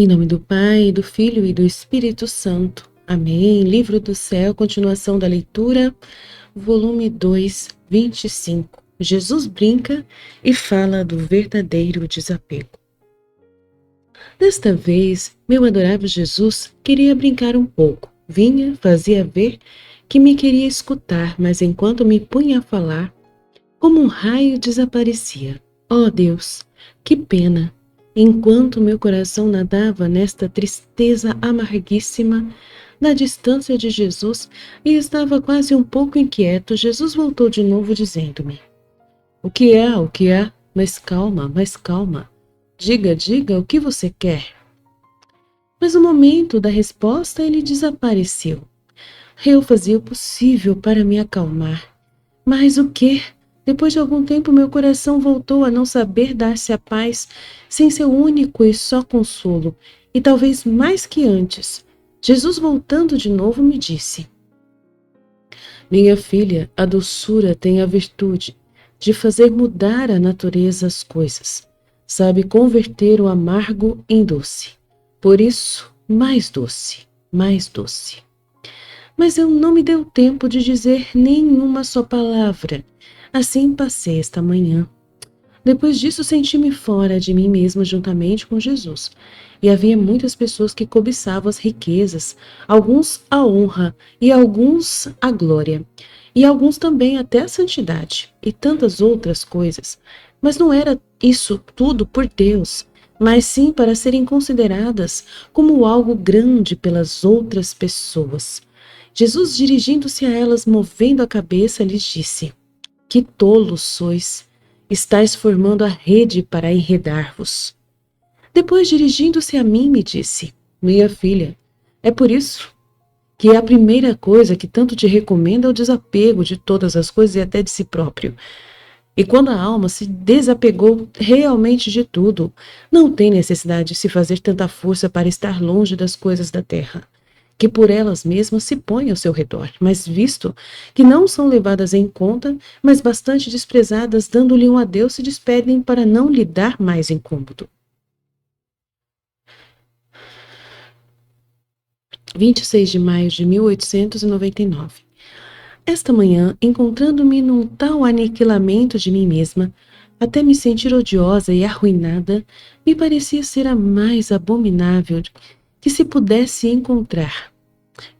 Em nome do Pai, do Filho e do Espírito Santo. Amém. Livro do Céu, continuação da leitura, volume 2, 25. Jesus brinca e fala do verdadeiro desapego. Desta vez, meu adorável Jesus queria brincar um pouco. Vinha, fazia ver que me queria escutar, mas enquanto me punha a falar, como um raio desaparecia. Oh Deus, que pena! Enquanto meu coração nadava nesta tristeza amarguíssima, na distância de Jesus, e estava quase um pouco inquieto, Jesus voltou de novo dizendo-me: O que é? O que é? Mas calma, mas calma. Diga, diga o que você quer. Mas no momento da resposta ele desapareceu. Eu fazia o possível para me acalmar. Mas o quê? Depois de algum tempo, meu coração voltou a não saber dar-se a paz sem seu único e só consolo, e talvez mais que antes. Jesus, voltando de novo, me disse: Minha filha, a doçura tem a virtude de fazer mudar a natureza as coisas. Sabe converter o amargo em doce. Por isso, mais doce, mais doce. Mas eu não me deu tempo de dizer nenhuma só palavra. Assim passei esta manhã. Depois disso, senti-me fora de mim mesma juntamente com Jesus. E havia muitas pessoas que cobiçavam as riquezas, alguns a honra e alguns a glória, e alguns também até a santidade, e tantas outras coisas. Mas não era isso tudo por Deus, mas sim para serem consideradas como algo grande pelas outras pessoas. Jesus, dirigindo-se a elas, movendo a cabeça, lhes disse: Que tolos sois! Estais formando a rede para enredar-vos. Depois, dirigindo-se a mim, me disse: Minha filha, é por isso que a primeira coisa que tanto te recomendo é o desapego de todas as coisas e até de si próprio. E quando a alma se desapegou realmente de tudo, não tem necessidade de se fazer tanta força para estar longe das coisas da terra, que por elas mesmas se põem ao seu redor, mas visto que não são levadas em conta, mas bastante desprezadas, dando-lhe um adeus, se despedem para não lhe dar mais incômodo. 26 de maio de 1899. Esta manhã, encontrando-me num tal aniquilamento de mim mesma, até me sentir odiosa e arruinada, me parecia ser a mais abominável que se pudesse encontrar.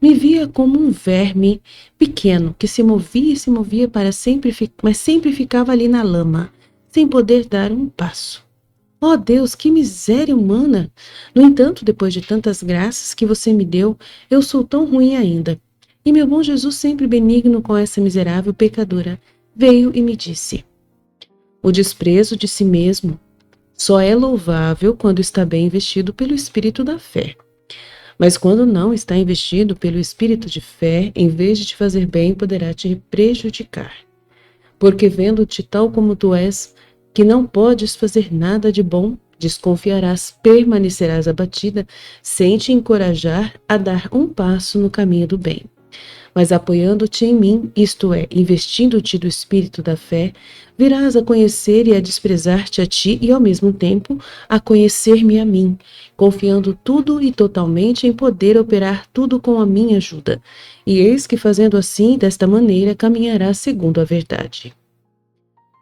Me via como um verme pequeno que se movia para sempre, mas sempre ficava ali na lama, sem poder dar um passo. Oh Deus, que miséria humana! No entanto, depois de tantas graças que você me deu, eu sou tão ruim ainda. E meu bom Jesus, sempre benigno com essa miserável pecadora, veio e me disse: O desprezo de si mesmo só é louvável quando está bem investido pelo espírito da fé. Mas quando não está investido pelo espírito de fé, em vez de te fazer bem, poderá te prejudicar. Porque vendo-te tal como tu és, que não podes fazer nada de bom, desconfiarás, permanecerás abatida, sem te encorajar a dar um passo no caminho do bem. Mas apoiando-te em mim, isto é, investindo-te do espírito da fé, virás a conhecer e a desprezar-te a ti e, ao mesmo tempo, a conhecer-me a mim, confiando tudo e totalmente em poder operar tudo com a minha ajuda. E eis que, fazendo assim, desta maneira, caminharás segundo a verdade.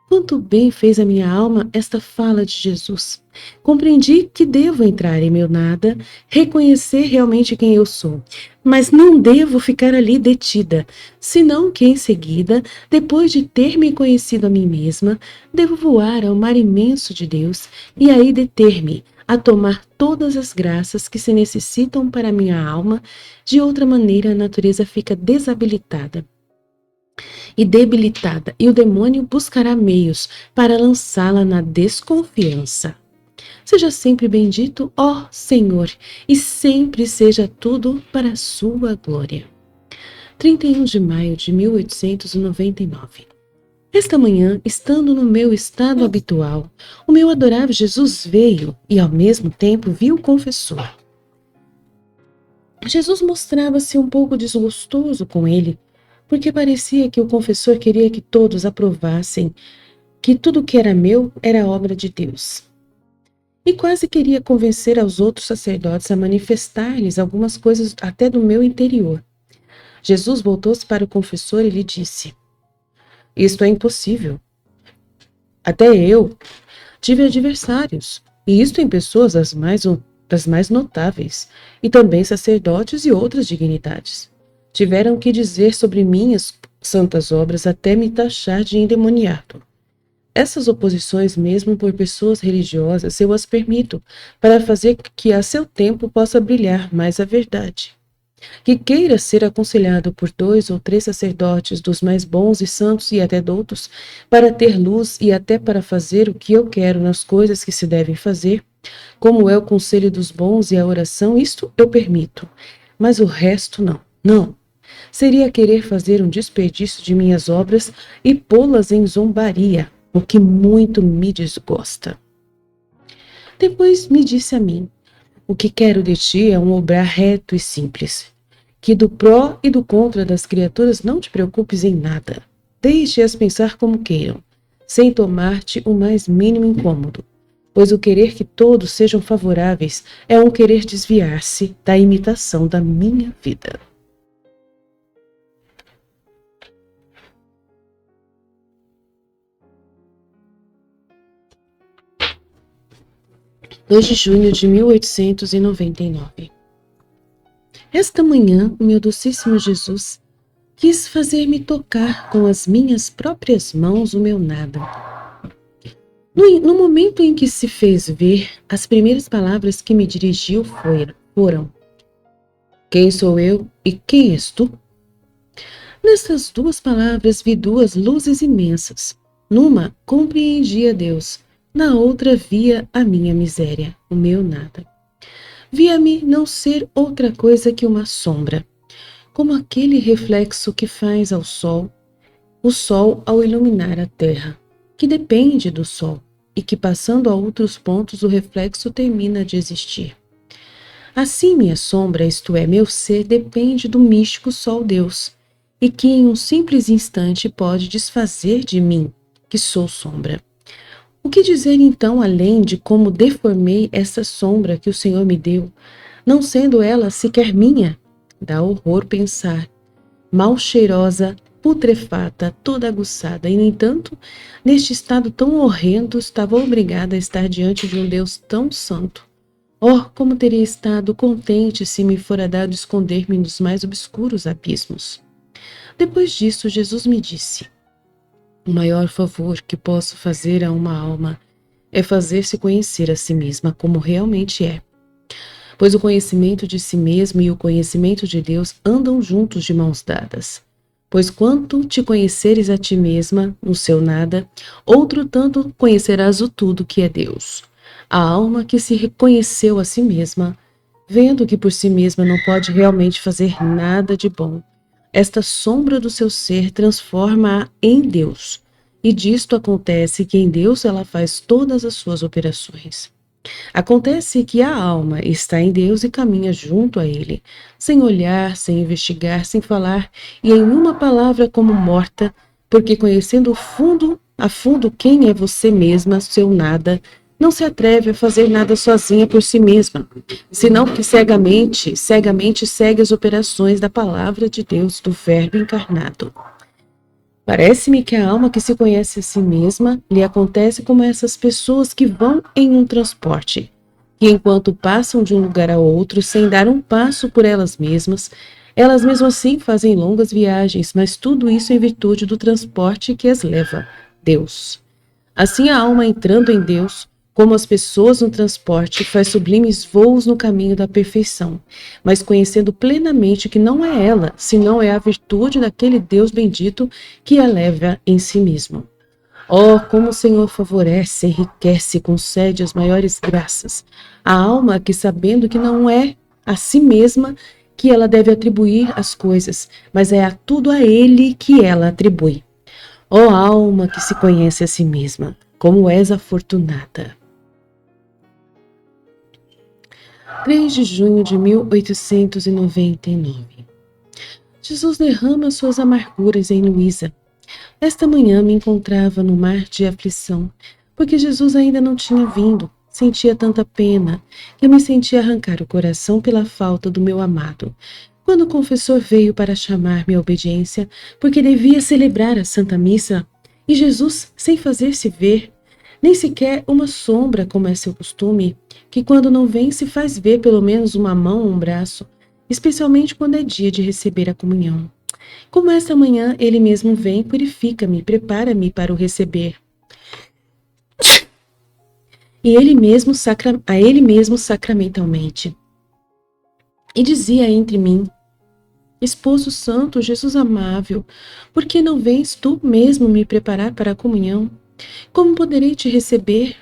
Quanto bem fez a minha alma esta fala de Jesus. Compreendi que devo entrar em meu nada, reconhecer realmente quem eu sou, mas não devo ficar ali detida, senão que em seguida, depois de ter me conhecido a mim mesma, devo voar ao mar imenso de Deus e aí deter-me a tomar todas as graças que se necessitam para a minha alma, de outra maneira a natureza fica desabilitada e debilitada, e o demônio buscará meios para lançá-la na desconfiança. Seja sempre bendito, ó Senhor, e sempre seja tudo para a sua glória. 31 de maio de 1899. Esta manhã, estando no meu estado habitual, o meu adorável Jesus veio e, ao mesmo tempo, viu o confessor. Jesus mostrava-se um pouco desgostoso com ele, porque parecia que o confessor queria que todos aprovassem que tudo que era meu era obra de Deus. e quase queria convencer aos outros sacerdotes a manifestar-lhes algumas coisas até do meu interior. Jesus voltou-se para o confessor e lhe disse: Isto é impossível. Até eu tive adversários, e isto em pessoas das mais notáveis, e também sacerdotes e outras dignidades. Tiveram que dizer sobre minhas santas obras até me taxar de endemoniado. Essas oposições, mesmo por pessoas religiosas, eu as permito, para fazer que a seu tempo possa brilhar mais a verdade. Que queira ser aconselhado por 2 ou 3 sacerdotes dos mais bons e santos e até doutos, para ter luz e até para fazer o que eu quero nas coisas que se devem fazer, como é o conselho dos bons e a oração, isto eu permito, mas o resto não, não. Seria querer fazer um desperdício de minhas obras e pô-las em zombaria, o que muito me desgosta. Depois me disse a mim: o que quero de ti é um obrar reto e simples. Que do pró e do contra das criaturas não te preocupes em nada. Deixe-as pensar como queiram, sem tomar-te o mais mínimo incômodo, pois o querer que todos sejam favoráveis é um querer desviar-se da imitação da minha vida. De junho de 1899. Esta manhã, o meu docíssimo Jesus quis fazer-me tocar com as minhas próprias mãos o meu nada. No momento em que se fez ver, as primeiras palavras que me dirigiu foram: Quem sou eu e quem és tu? Nessas 2 palavras vi 2 luzes imensas. Numa, compreendia Deus. Na outra, via a minha miséria, o meu nada. Via-me não ser outra coisa que uma sombra, como aquele reflexo que faz ao sol, o sol ao iluminar a terra, que depende do sol, e que passando a outros pontos o reflexo termina de existir. Assim minha sombra, isto é, meu ser, depende do místico Sol Deus, e que em um simples instante pode desfazer de mim, que sou sombra. O que dizer então além de como deformei essa sombra que o Senhor me deu, não sendo ela sequer minha? Dá horror pensar. Mal cheirosa, putrefata, toda aguçada, e no entanto, neste estado tão horrendo, estava obrigada a estar diante de um Deus tão santo. Oh, como teria estado contente se me fora dado esconder-me nos mais obscuros abismos. Depois disso, Jesus me disse: o maior favor que posso fazer a uma alma é fazer-se conhecer a si mesma como realmente é. Pois o conhecimento de si mesmo e o conhecimento de Deus andam juntos de mãos dadas. Pois quanto te conheceres a ti mesma, no seu nada, outro tanto conhecerás o tudo que é Deus. A alma que se reconheceu a si mesma, vendo que por si mesma não pode realmente fazer nada de bom, esta sombra do seu ser transforma-a em Deus, e disto acontece que em Deus ela faz todas as suas operações. Acontece que a alma está em Deus e caminha junto a Ele, sem olhar, sem investigar, sem falar, e em uma palavra como morta, porque conhecendo a fundo quem é você mesma, seu nada, não se atreve a fazer nada sozinha por si mesma, senão que cegamente segue as operações da palavra de Deus, do Verbo encarnado. Parece-me que a alma que se conhece a si mesma lhe acontece como essas pessoas que vão em um transporte, que enquanto passam de um lugar a outro sem dar um passo por elas mesmas assim fazem longas viagens, mas tudo isso em virtude do transporte que as leva, Deus. Assim a alma entrando em Deus, como as pessoas no transporte, faz sublimes voos no caminho da perfeição, mas conhecendo plenamente que não é ela, senão é a virtude daquele Deus bendito que a leva em si mesmo. Oh, como o Senhor favorece, enriquece, concede as maiores graças. A alma que, sabendo que não é a si mesma que ela deve atribuir as coisas, mas é a tudo a Ele que ela atribui. Ó alma que se conhece a si mesma, como és afortunada. 3 de junho de 1899. Jesus derrama suas amarguras em Luísa. Esta manhã me encontrava no mar de aflição, porque Jesus ainda não tinha vindo. sentia tanta pena que eu me sentia arrancar o coração pela falta do meu amado. Quando o confessor veio para chamar-me à obediência, porque devia celebrar a Santa Missa, e Jesus, sem fazer-se ver, nem sequer uma sombra, como é seu costume, que quando não vem se faz ver pelo menos uma mão ou um braço, especialmente quando é dia de receber a comunhão. Como esta manhã ele mesmo vem, purifica-me, prepara-me para o receber. E a ele mesmo sacramentalmente. E dizia entre mim: Esposo santo, Jesus amável, por que não vens tu mesmo me preparar para a comunhão? Como poderei te receber?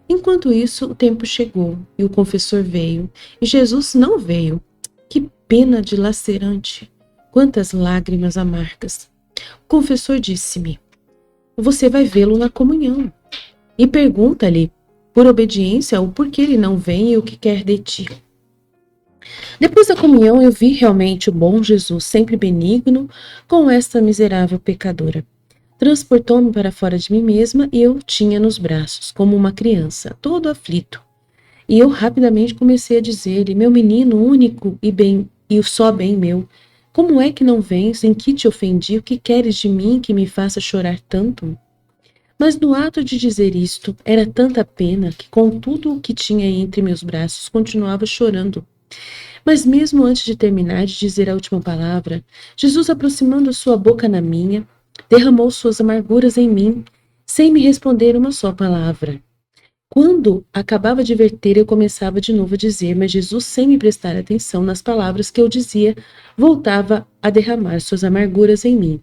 Enquanto isso, o tempo chegou, e o confessor veio, e Jesus não veio. Que pena dilacerante! Quantas lágrimas amargas! O confessor disse-me: Você vai vê-lo na comunhão. E pergunta-lhe, por obediência, o porquê ele não vem e o que quer de ti. Depois da comunhão, eu vi realmente o bom Jesus, sempre benigno, com esta miserável pecadora. Transportou-me para fora de mim mesma e eu o tinha nos braços, como uma criança, todo aflito. E eu rapidamente comecei a dizer-lhe: Meu menino único e o só bem meu, como é que não vens? Em que te ofendi? O que queres de mim que me faça chorar tanto? Mas no ato de dizer isto, era tanta pena que com tudo o que tinha entre meus braços, continuava chorando. Mas mesmo antes de terminar de dizer a última palavra, Jesus, aproximando sua boca na minha, derramou suas amarguras em mim, sem me responder uma só palavra. Quando acabava de verter, eu começava de novo a dizer, mas Jesus, sem me prestar atenção nas palavras que eu dizia, voltava a derramar suas amarguras em mim.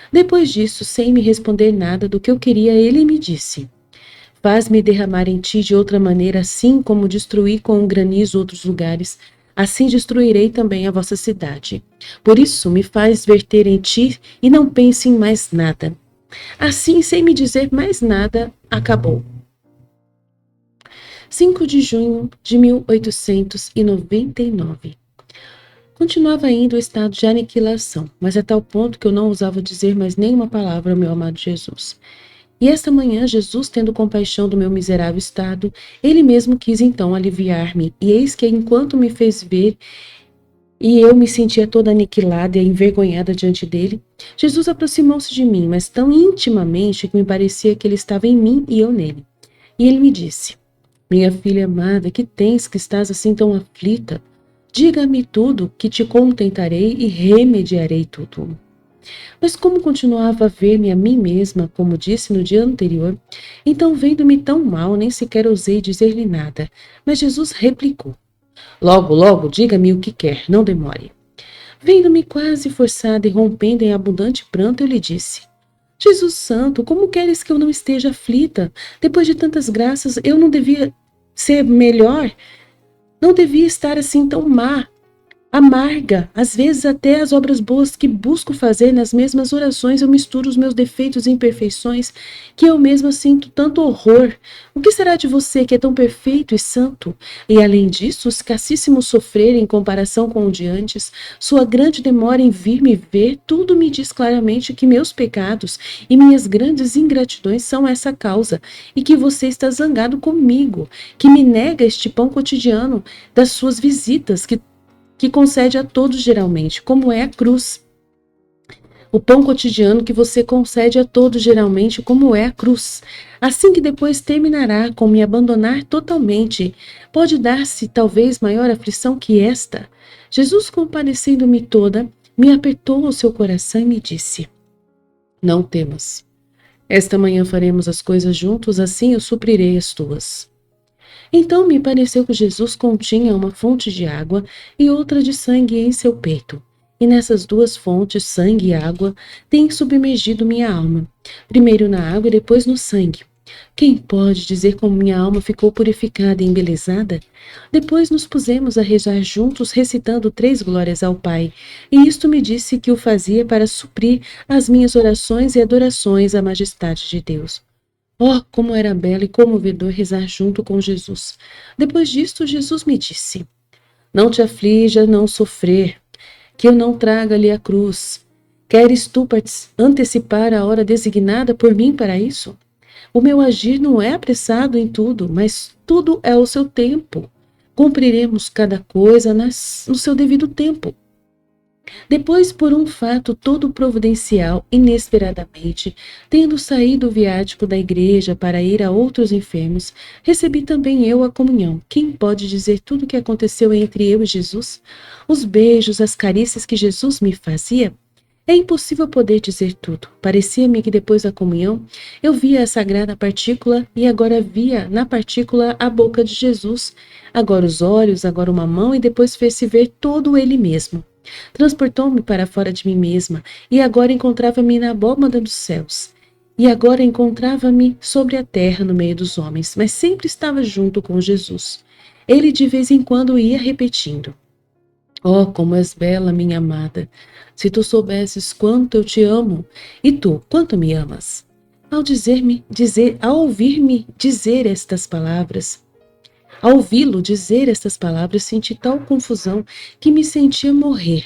Depois disso, sem me responder nada do que eu queria, ele me disse: Faz-me derramar em ti de outra maneira, assim como destruí com o granizo outros lugares, assim destruirei também a vossa cidade. Por isso, me faz verter em ti e não pense em mais nada. Assim, sem me dizer mais nada, acabou. 5 de junho de 1899. Continuava ainda o estado de aniquilação, mas a tal ponto que eu não ousava dizer mais nenhuma palavra ao meu amado Jesus. E esta manhã, Jesus, tendo compaixão do meu miserável estado, ele mesmo quis então aliviar-me, e eis que enquanto me fez ver, e eu me sentia toda aniquilada e envergonhada diante dele, Jesus aproximou-se de mim, mas tão intimamente que me parecia que ele estava em mim e eu nele. E ele me disse: Minha filha amada, que tens que estás assim tão aflita? Diga-me tudo, que te contentarei e remediarei tudo. Mas como continuava a ver-me a mim mesma, como disse no dia anterior, então vendo-me tão mal, nem sequer ousei dizer-lhe nada. Mas Jesus replicou: Logo, logo, diga-me o que quer, não demore. Vendo-me quase forçada e rompendo em abundante pranto, eu lhe disse: Jesus Santo, como queres que eu não esteja aflita? Depois de tantas graças, eu não devia ser melhor? Não devia estar assim tão má, amarga. Às vezes até as obras boas que busco fazer nas mesmas orações eu misturo os meus defeitos e imperfeições, que eu mesma sinto tanto horror. O que será de você que é tão perfeito e santo? E além disso, o escassíssimo sofrer em comparação com o de antes, sua grande demora em vir me ver, tudo me diz claramente que meus pecados e minhas grandes ingratidões são essa causa, e que você está zangado comigo, que me nega este pão cotidiano das suas visitas, que concede a todos geralmente, como é a cruz. O pão cotidiano que você concede a todos geralmente, como é a cruz. Assim que depois terminará com me abandonar totalmente, pode dar-se talvez maior aflição que esta. Jesus, compadecendo-me toda, me apertou o seu coração e me disse: Não temas. Esta manhã faremos as coisas juntos, assim eu suprirei as tuas. Então me pareceu que Jesus continha uma fonte de água e outra de sangue em seu peito. E nessas duas fontes, sangue e água, tem submergido minha alma, primeiro na água e depois no sangue. Quem pode dizer como minha alma ficou purificada e embelezada? Depois nos pusemos a rezar juntos, recitando 3 glórias ao Pai, e isto me disse que o fazia para suprir as minhas orações e adorações à majestade de Deus. Oh, como era belo e comovedor rezar junto com Jesus. Depois disto, Jesus me disse: Não te aflija não sofrer, que eu não traga-lhe a cruz. Queres tu antecipar a hora designada por mim para isso? O meu agir não é apressado em tudo, mas tudo é o seu tempo. Cumpriremos cada coisa no seu devido tempo. Depois, por um fato todo providencial, inesperadamente, tendo saído o viático da igreja para ir a outros enfermos, recebi também eu a comunhão. Quem pode dizer tudo o que aconteceu entre eu e Jesus? Os beijos, as carícias que Jesus me fazia? É impossível poder dizer tudo. Parecia-me que depois da comunhão, eu via a sagrada partícula e agora via na partícula a boca de Jesus, agora os olhos, agora uma mão e depois fez-se ver todo ele mesmo. Transportou-me para fora de mim mesma, e agora encontrava-me na abóbada dos céus. E agora encontrava-me sobre a terra, no meio dos homens, mas sempre estava junto com Jesus. Ele de vez em quando ia repetindo: Oh, como és bela, minha amada! Se tu soubesses quanto eu te amo, e tu, quanto me amas? Ao ouvir-me dizer estas palavras, ao ouvi-lo dizer estas palavras, senti tal confusão que me sentia morrer.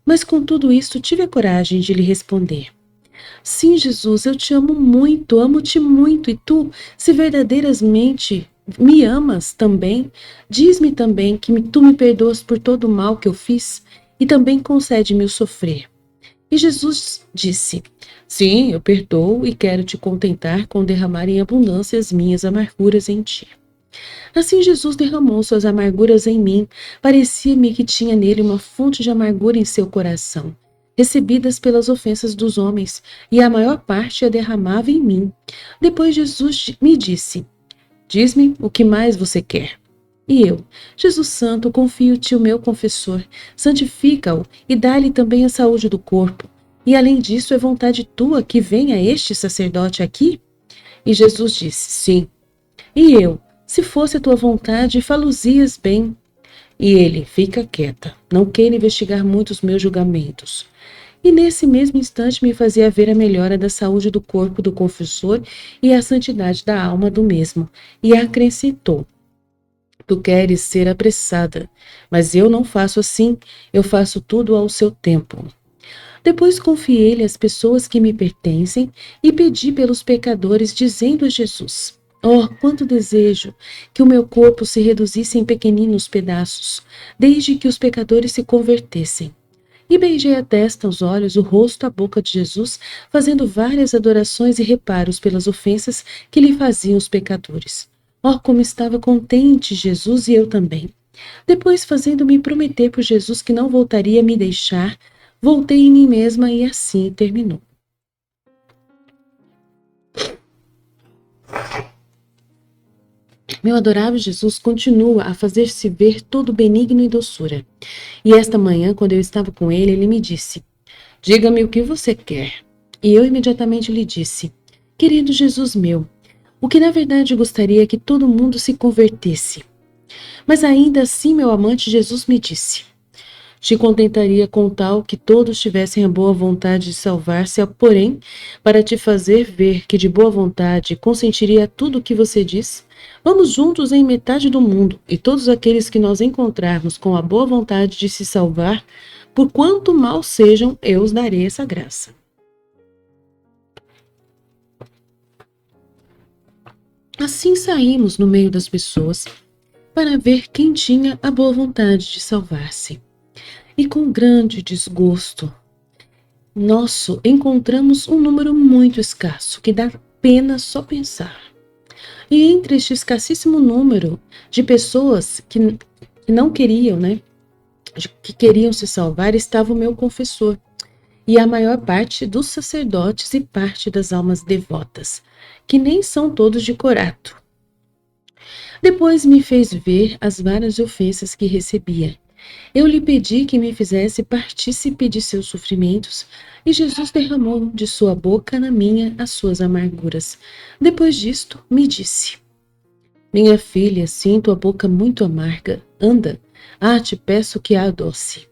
Mas com tudo isto, tive a coragem de lhe responder: Sim, Jesus, eu te amo-te muito, e tu, se verdadeiramente me amas também, diz-me também que tu me perdoas por todo o mal que eu fiz, e também concede-me o sofrer. E Jesus disse: Sim, eu perdoo e quero te contentar com derramar em abundância as minhas amarguras em ti. Assim Jesus derramou suas amarguras em mim. Parecia-me que tinha nele uma fonte de amargura em seu coração, recebidas pelas ofensas dos homens, e a maior parte a derramava em mim. Depois Jesus me disse: Diz-me o que mais você quer. E eu: Jesus Santo, confio-te o meu confessor, santifica-o e dá-lhe também a saúde do corpo. E além disso, é vontade tua que venha este sacerdote aqui? E Jesus disse: Sim. E eu: Se fosse a tua vontade, fá-lo-ias bem. E ele: Fica quieta, não queira investigar muito os meus julgamentos. E nesse mesmo instante me fazia ver a melhora da saúde do corpo do confessor e a santidade da alma do mesmo. E acrescentou: Tu queres ser apressada, mas eu não faço assim, eu faço tudo ao seu tempo. Depois confiei-lhe as pessoas que me pertencem e pedi pelos pecadores, dizendo a Jesus: Oh, quanto desejo que o meu corpo se reduzisse em pequeninos pedaços, desde que os pecadores se convertessem. E beijei a testa, os olhos, o rosto, a boca de Jesus, fazendo várias adorações e reparos pelas ofensas que lhe faziam os pecadores. Oh, como estava contente Jesus e eu também. Depois, fazendo-me prometer por Jesus que não voltaria a me deixar, voltei em mim mesma e assim terminou. Meu adorável Jesus continua a fazer-se ver todo benigno e doçura. E esta manhã, quando eu estava com ele, ele me disse: Diga-me o que você quer. E eu imediatamente lhe disse: Querido Jesus meu, o que na verdade gostaria é que todo mundo se convertesse. Mas ainda assim, meu amante Jesus me disse: Te contentaria com tal que todos tivessem a boa vontade de salvar-se, porém, para te fazer ver que de boa vontade consentiria a tudo o que você diz, vamos juntos em metade do mundo, e todos aqueles que nós encontrarmos com a boa vontade de se salvar, por quanto mal sejam, eu os darei essa graça. Assim saímos no meio das pessoas para ver quem tinha a boa vontade de salvar-se. E com grande desgosto nosso, encontramos um número muito escasso, que dá pena só pensar. E entre este escassíssimo número de pessoas que não queriam, que queriam se salvar, estava o meu confessor, e a maior parte dos sacerdotes e parte das almas devotas, que nem são todos de corato. Depois me fez ver as várias ofensas que recebia. Eu lhe pedi que me fizesse partícipe de seus sofrimentos, e Jesus derramou de sua boca na minha as suas amarguras. Depois disto, me disse: Minha filha, sinto a boca muito amarga. Anda, te peço que a adoce.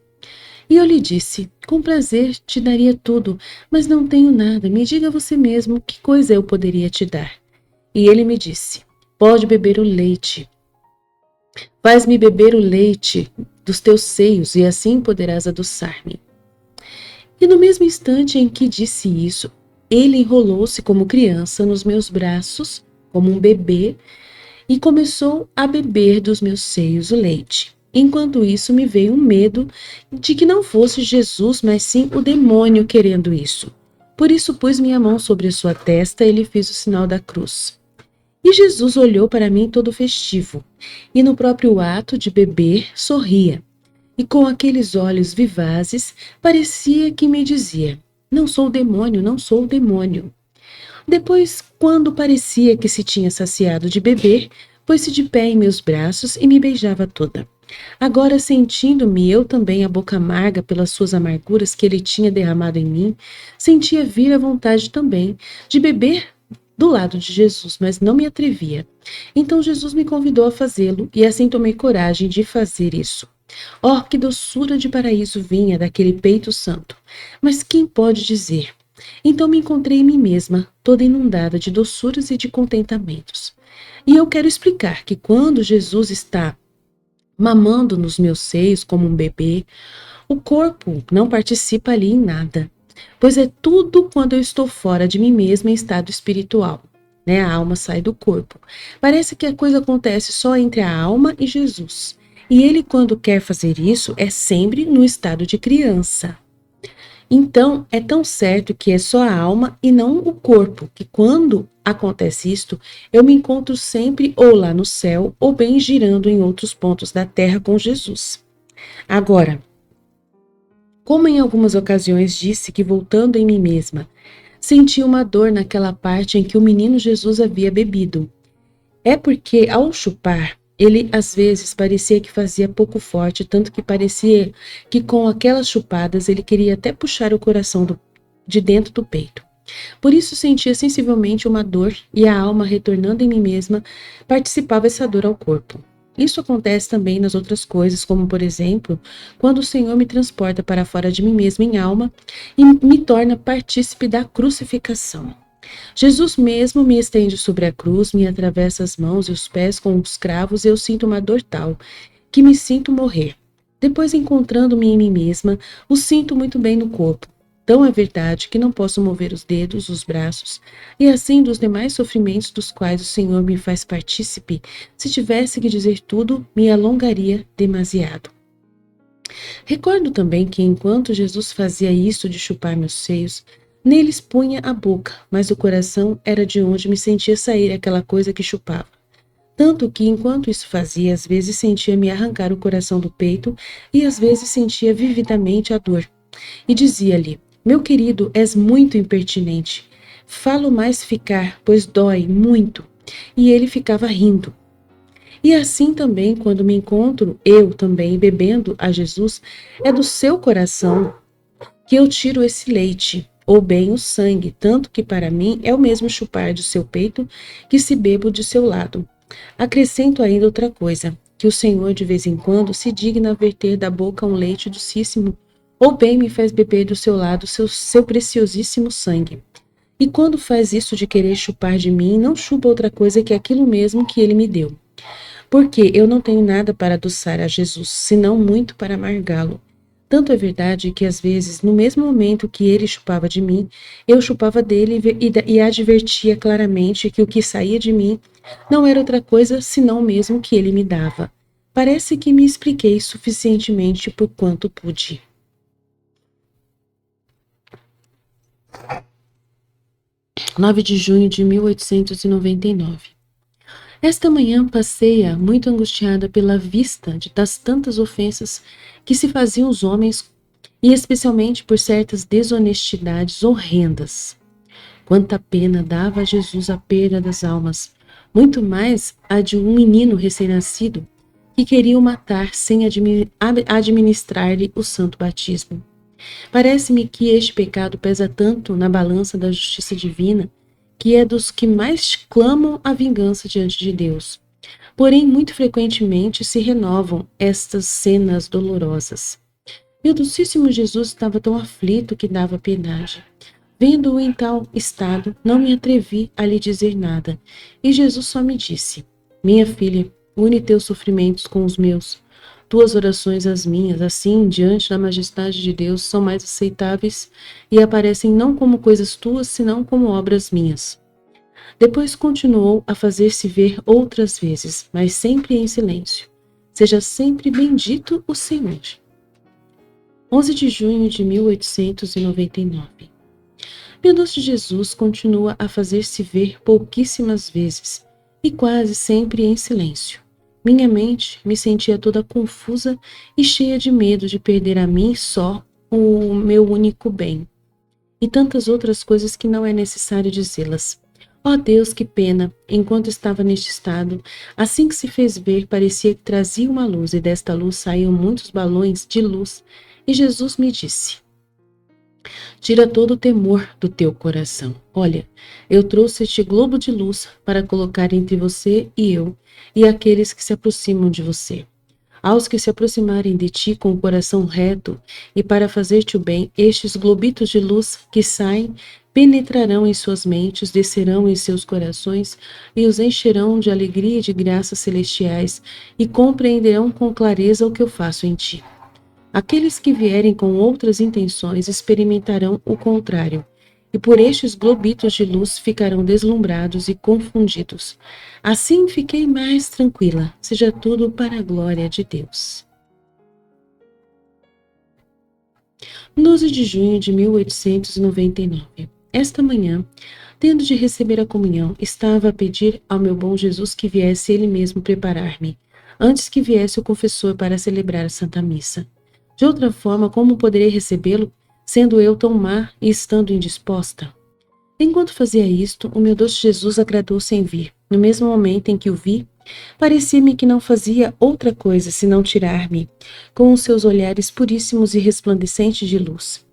E eu lhe disse: Com prazer te daria tudo, mas não tenho nada. Me diga você mesmo que coisa eu poderia te dar. E ele me disse: Pode beber o leite. Faz-me beber o leite dos teus seios, e assim poderás adoçar-me. E no mesmo instante em que disse isso, ele enrolou-se como criança nos meus braços, como um bebê, e começou a beber dos meus seios o leite. Enquanto isso, me veio um medo de que não fosse Jesus, mas sim o demônio querendo isso. Por isso, pus minha mão sobre a sua testa e lhe fiz o sinal da cruz. E Jesus olhou para mim todo festivo, e no próprio ato de beber, sorria. E com aqueles olhos vivazes, parecia que me dizia: não sou o demônio, não sou o demônio. Depois, quando parecia que se tinha saciado de beber, pôs-se de pé em meus braços e me beijava toda. Agora, sentindo-me eu também a boca amarga pelas suas amarguras que ele tinha derramado em mim, sentia vir a vontade também de beber do lado de Jesus, mas não me atrevia. Então Jesus me convidou a fazê-lo e assim tomei coragem de fazer isso. Oh, que doçura de paraíso vinha daquele peito santo! Mas quem pode dizer? Então me encontrei em mim mesma, toda inundada de doçuras e de contentamentos. E eu quero explicar que quando Jesus está mamando nos meus seios como um bebê, o corpo não participa ali em nada, pois é tudo quando eu estou fora de mim mesma em estado espiritual. Né? A alma sai do corpo. Parece que a coisa acontece só entre a alma e Jesus. E ele, quando quer fazer isso, é sempre no estado de criança. Então, é tão certo que é só a alma e não o corpo, que quando acontece isto, eu me encontro sempre ou lá no céu ou bem girando em outros pontos da terra com Jesus. Agora, como em algumas ocasiões disse que voltando em mim mesma, senti uma dor naquela parte em que o menino Jesus havia bebido. É porque ao chupar, ele às vezes parecia que fazia pouco forte, tanto que parecia que com aquelas chupadas ele queria até puxar o coração de dentro do peito. Por isso sentia sensivelmente uma dor e a alma retornando em mim mesma participava essa dor ao corpo. Isso acontece também nas outras coisas, como por exemplo, quando o Senhor me transporta para fora de mim mesma em alma e me torna partícipe da crucificação. Jesus mesmo me estende sobre a cruz, me atravessa as mãos e os pés com os cravos e eu sinto uma dor tal, que me sinto morrer. Depois, encontrando-me em mim mesma, o sinto muito bem no corpo. Tão é verdade que não posso mover os dedos, os braços, e assim dos demais sofrimentos dos quais o Senhor me faz partícipe, se tivesse que dizer tudo, me alongaria demasiado. Recordo também que enquanto Jesus fazia isso de chupar meus seios, neles punha a boca, mas o coração era de onde me sentia sair aquela coisa que chupava. Tanto que, enquanto isso fazia, às vezes sentia-me arrancar o coração do peito e às vezes sentia vividamente a dor. E dizia-lhe: meu querido, és muito impertinente. Falo mais ficar, pois dói muito. E ele ficava rindo. E assim também, quando me encontro, eu também, bebendo a Jesus, é do seu coração que eu tiro esse leite, ou bem o sangue, tanto que para mim é o mesmo chupar de seu peito que se bebo de seu lado. Acrescento ainda outra coisa, que o Senhor de vez em quando se digna verter da boca um leite docíssimo, ou bem me faz beber do seu lado seu preciosíssimo sangue. E quando faz isso de querer chupar de mim, não chupa outra coisa que aquilo mesmo que ele me deu. Porque eu não tenho nada para adoçar a Jesus, senão muito para amargá-lo. Tanto é verdade que, às vezes, no mesmo momento que ele chupava de mim, eu chupava dele e advertia claramente que o que saía de mim não era outra coisa senão o mesmo que ele me dava. Parece que me expliquei suficientemente por quanto pude. – 9 de junho de 1899. Esta manhã passeia muito angustiada pela vista das tantas ofensas que se faziam os homens e especialmente por certas desonestidades horrendas. Quanta pena dava a Jesus a perda das almas, muito mais a de um menino recém-nascido que queriam matar sem administrar-lhe o santo batismo. Parece-me que este pecado pesa tanto na balança da justiça divina que é dos que mais clamam a vingança diante de Deus. Porém, muito frequentemente se renovam estas cenas dolorosas. Meu docíssimo Jesus estava tão aflito que dava piedade. Vendo-o em tal estado, não me atrevi a lhe dizer nada, e Jesus só me disse: minha filha, Une teus sofrimentos com os meus, tuas orações às minhas, assim, diante da majestade de Deus, são mais aceitáveis e aparecem não como coisas tuas, senão como obras minhas. Depois continuou a fazer-se ver outras vezes, mas sempre em silêncio. Seja sempre bendito o Senhor. 11 de junho de 1899. Meu doce Jesus continua a fazer-se ver pouquíssimas vezes e quase sempre em silêncio. Minha mente me sentia toda confusa e cheia de medo de perder a mim só o meu único bem, e tantas outras coisas que não é necessário dizê-las. Ó Deus, que pena! Enquanto estava neste estado, assim que se fez ver, parecia que trazia uma luz, e desta luz saíam muitos balões de luz, e Jesus me disse: tira todo o temor do teu coração. Olha, eu trouxe este globo de luz para colocar entre você e eu, e aqueles que se aproximam de você. Aos que se aproximarem de ti com o coração reto e para fazer-te o bem, estes globitos de luz que saem penetrarão em suas mentes, descerão em seus corações e os encherão de alegria e de graças celestiais e compreenderão com clareza o que eu faço em ti. Aqueles que vierem com outras intenções experimentarão o contrário, e por estes globitos de luz ficarão deslumbrados e confundidos. Assim fiquei mais tranquila, seja tudo para a glória de Deus. 12 de junho de 1899. Esta manhã, tendo de receber a comunhão, estava a pedir ao meu bom Jesus que viesse ele mesmo preparar-me, antes que viesse o confessor para celebrar a Santa Missa. De outra forma, como poderei recebê-lo, sendo eu tão má e estando indisposta? Enquanto fazia isto, o meu doce Jesus agradou-se em vir. No mesmo momento em que o vi, parecia-me que não fazia outra coisa senão tirar-me, com os seus olhares puríssimos e resplandecentes de luz.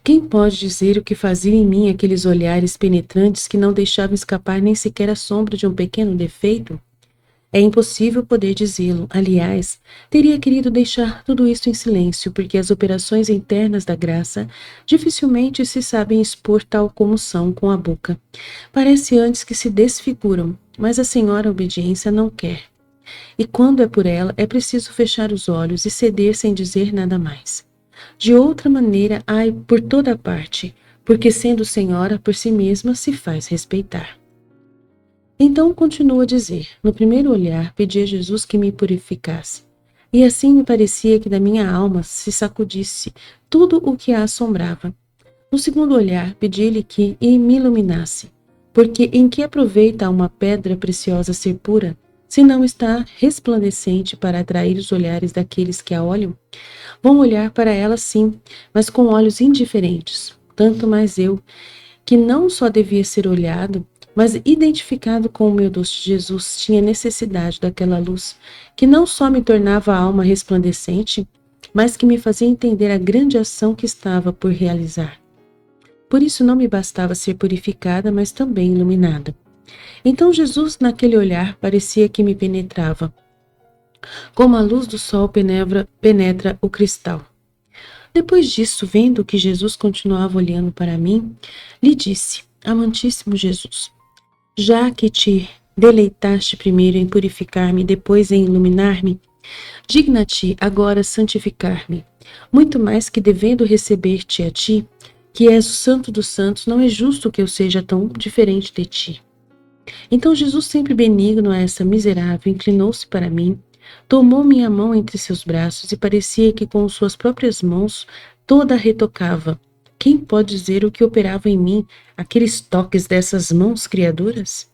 Quem pode dizer o que faziam em mim aqueles olhares penetrantes que não deixavam escapar nem sequer a sombra de um pequeno defeito? É impossível poder dizê-lo. Aliás, teria querido deixar tudo isto em silêncio, porque as operações internas da graça dificilmente se sabem expor tal como são com a boca. Parece antes que se desfiguram, mas a senhora obediência não quer. E quando é por ela, é preciso fechar os olhos e ceder sem dizer nada mais. De outra maneira, ai por toda parte, porque sendo senhora por si mesma se faz respeitar. Então continua a dizer, no primeiro olhar pedi a Jesus que me purificasse, e assim me parecia que da minha alma se sacudisse tudo o que a assombrava. No segundo olhar pedi-lhe que me iluminasse, porque em que aproveita uma pedra preciosa ser pura, se não está resplandecente para atrair os olhares daqueles que a olham? Vão olhar para ela sim, mas com olhos indiferentes, tanto mais eu, que não só devia ser olhado, mas identificado com o meu doce Jesus, tinha necessidade daquela luz, que não só me tornava a alma resplandecente, mas que me fazia entender a grande ação que estava por realizar. Por isso não me bastava ser purificada, mas também iluminada. Então Jesus, naquele olhar, parecia que me penetrava, como a luz do sol penetra o cristal. Depois disso, vendo que Jesus continuava olhando para mim, lhe disse, amantíssimo Jesus, já que te deleitaste primeiro em purificar-me, depois em iluminar-me, digna-te agora santificar-me. Muito mais que devendo receber-te a ti, que és o santo dos santos, não é justo que eu seja tão diferente de ti. Então Jesus, sempre benigno a essa miserável, inclinou-se para mim, tomou minha mão entre seus braços e parecia que com suas próprias mãos toda a retocava. Quem pode dizer o que operava em mim aqueles toques dessas mãos criadoras?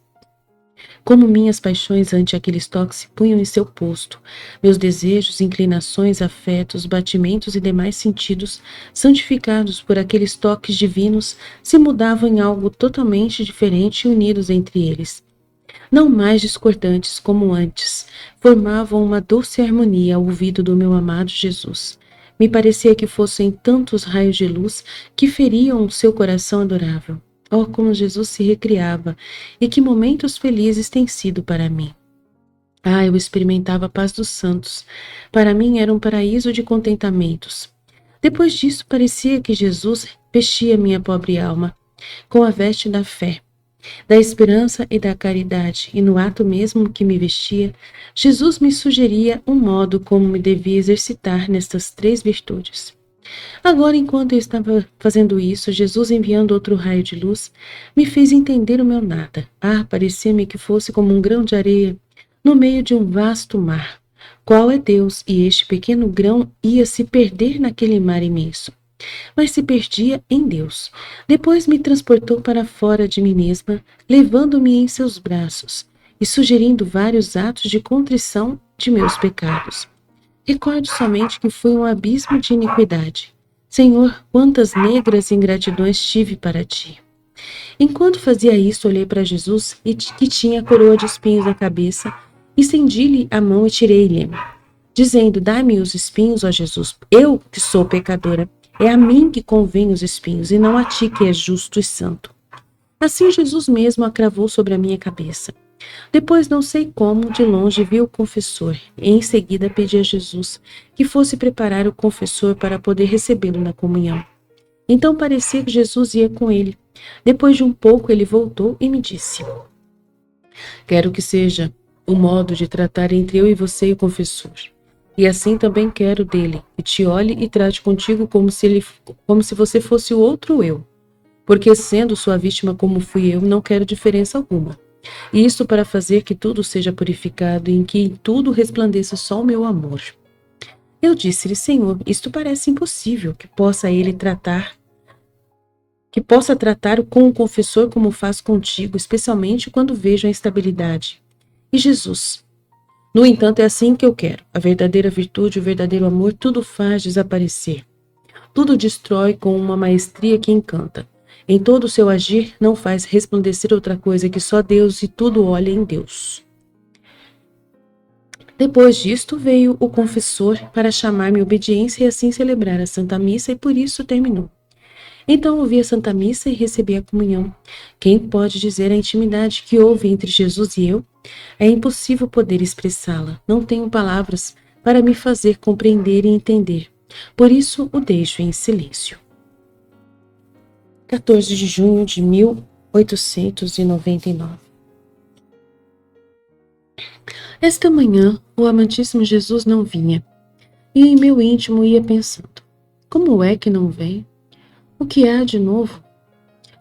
Como minhas paixões ante aqueles toques se punham em seu posto, meus desejos, inclinações, afetos, batimentos e demais sentidos, santificados por aqueles toques divinos, se mudavam em algo totalmente diferente e unidos entre eles. Não mais discordantes como antes, formavam uma doce harmonia ao ouvido do meu amado Jesus. Me parecia que fossem tantos raios de luz que feriam o seu coração adorável. Oh, como Jesus se recriava, e que momentos felizes têm sido para mim. Ah, eu experimentava a paz dos santos. Para mim era um paraíso de contentamentos. Depois disso, parecia que Jesus vestia minha pobre alma com a veste da fé. da esperança e da caridade, e no ato mesmo que me vestia, Jesus me sugeria um modo como me devia exercitar nestas três virtudes. Agora, enquanto eu estava fazendo isso, Jesus, enviando outro raio de luz, me fez entender o meu nada. Parecia-me que fosse como um grão de areia no meio de um vasto mar. Qual é Deus? E este pequeno grão ia se perder naquele mar imenso. Mas se perdia em Deus. Depois me transportou para fora de mim mesma, levando-me em seus braços e sugerindo vários atos de contrição de meus pecados. Recordo somente que foi um abismo de iniquidade. Senhor, quantas negras ingratidões tive para ti. Enquanto fazia isso, olhei para Jesus, que tinha a coroa de espinhos na cabeça, estendi-lhe a mão e tirei-lhe, dizendo: dá-me os espinhos, ó Jesus, eu que sou pecadora. É a mim que convém os espinhos, e não a ti que és justo e santo. Assim Jesus mesmo a cravou sobre a minha cabeça. Depois, não sei como, de longe vi o confessor, e em seguida pedi a Jesus que fosse preparar o confessor para poder recebê-lo na comunhão. Então parecia que Jesus ia com ele. Depois de um pouco, ele voltou e me disse: quero que seja o modo de tratar entre eu e você e o confessor. E assim também quero dele, que te olhe e trate contigo como se você fosse o outro eu. Porque sendo sua vítima como fui eu, não quero diferença alguma. E isto para fazer que tudo seja purificado e em que em tudo resplandeça só o meu amor. Eu disse-lhe: Senhor, isto parece impossível, que possa tratar com o confessor como faz contigo, especialmente quando vejo a instabilidade. E Jesus: no entanto, é assim que eu quero. A verdadeira virtude, o verdadeiro amor, tudo faz desaparecer. Tudo destrói com uma maestria que encanta. Em todo o seu agir, não faz resplandecer outra coisa que só Deus, e tudo olha em Deus. Depois disto, veio o confessor para chamar-me obediência e assim celebrar a Santa Missa, e por isso terminou. Então ouvi a Santa Missa e recebi a comunhão. Quem pode dizer a intimidade que houve entre Jesus e eu? É impossível poder expressá-la. Não tenho palavras para me fazer compreender e entender. Por isso o deixo em silêncio. 14 de junho de 1899. Esta manhã, o amantíssimo Jesus não vinha, e em meu íntimo ia pensando: como é que não vem? O que há de novo?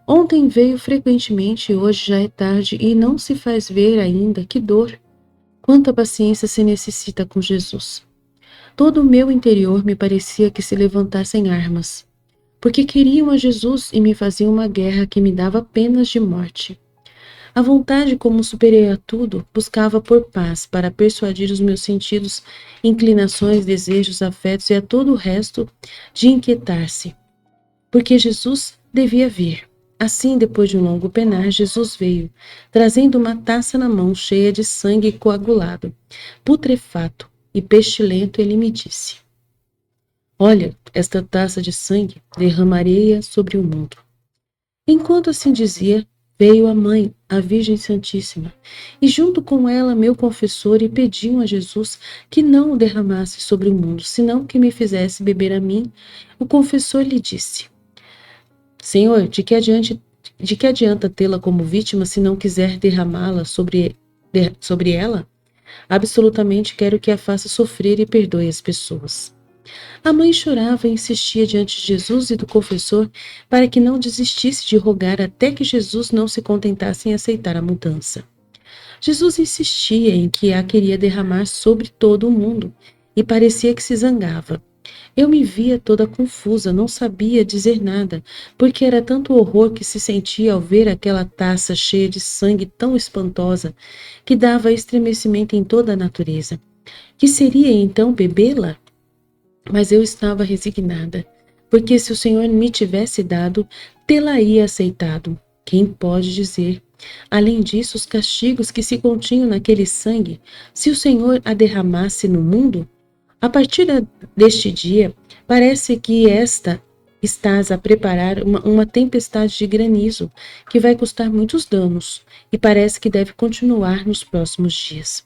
Ontem veio frequentemente e hoje já é tarde e não se faz ver ainda. Que dor! Quanta paciência se necessita com Jesus. Todo o meu interior me parecia que se levantassem armas, porque queriam a Jesus e me faziam uma guerra que me dava penas de morte. A vontade, como superior a tudo, buscava por paz para persuadir os meus sentidos, inclinações, desejos, afetos e a todo o resto de inquietar-se, porque Jesus devia vir. Assim, depois de um longo penar, Jesus veio, trazendo uma taça na mão cheia de sangue coagulado, putrefato e pestilento. Ele me disse: olha, esta taça de sangue, derramarei-a sobre o mundo. Enquanto assim dizia, veio a mãe, a Virgem Santíssima, e junto com ela meu confessor, e pediam a Jesus que não o derramasse sobre o mundo, senão que me fizesse beber a mim. O confessor lhe disse: Senhor, de que adianta tê-la como vítima se não quiser derramá-la sobre ela? Absolutamente quero que a faça sofrer e perdoe as pessoas. A mãe chorava e insistia diante de Jesus e do confessor para que não desistisse de rogar até que Jesus não se contentasse em aceitar a mudança. Jesus insistia em que a queria derramar sobre todo o mundo e parecia que se zangava. Eu me via toda confusa, não sabia dizer nada, porque era tanto horror que se sentia ao ver aquela taça cheia de sangue tão espantosa que dava estremecimento em toda a natureza. Que seria então bebê-la? Mas eu estava resignada, porque se o Senhor me tivesse dado, tê-la-ia aceitado. Quem pode dizer? Além disso, os castigos que se continham naquele sangue, se o Senhor a derramasse no mundo, a partir deste dia, parece que estás a preparar uma tempestade de granizo que vai custar muitos danos e parece que deve continuar nos próximos dias.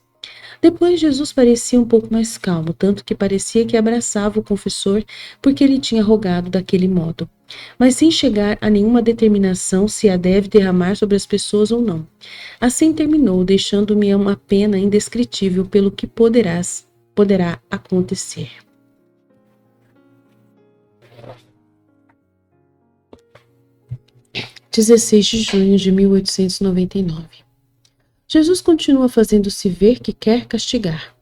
Depois, Jesus parecia um pouco mais calmo, tanto que parecia que abraçava o confessor porque ele tinha rogado daquele modo. mas sem chegar a nenhuma determinação se a deve derramar sobre as pessoas ou não. Assim terminou, deixando-me uma pena indescritível pelo que poderá acontecer. (16 de junho de 1899) Jesus continua fazendo-se ver que quer castigar.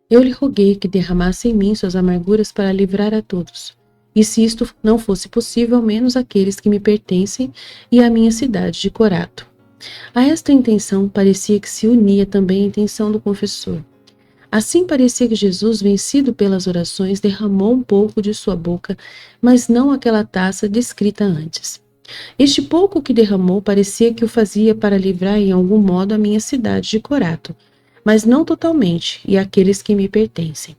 Eu lhe roguei que derramasse em mim suas amarguras para livrar a todos. E se isto não fosse possível, ao menos aqueles que me pertencem e à minha cidade de Corato. A esta intenção parecia que se unia também a intenção do confessor. Assim parecia que Jesus, vencido pelas orações, derramou um pouco de sua boca, mas não aquela taça descrita antes. Este pouco que derramou parecia que o fazia para livrar em algum modo a minha cidade de Corato, mas não totalmente, e aqueles que me pertencem.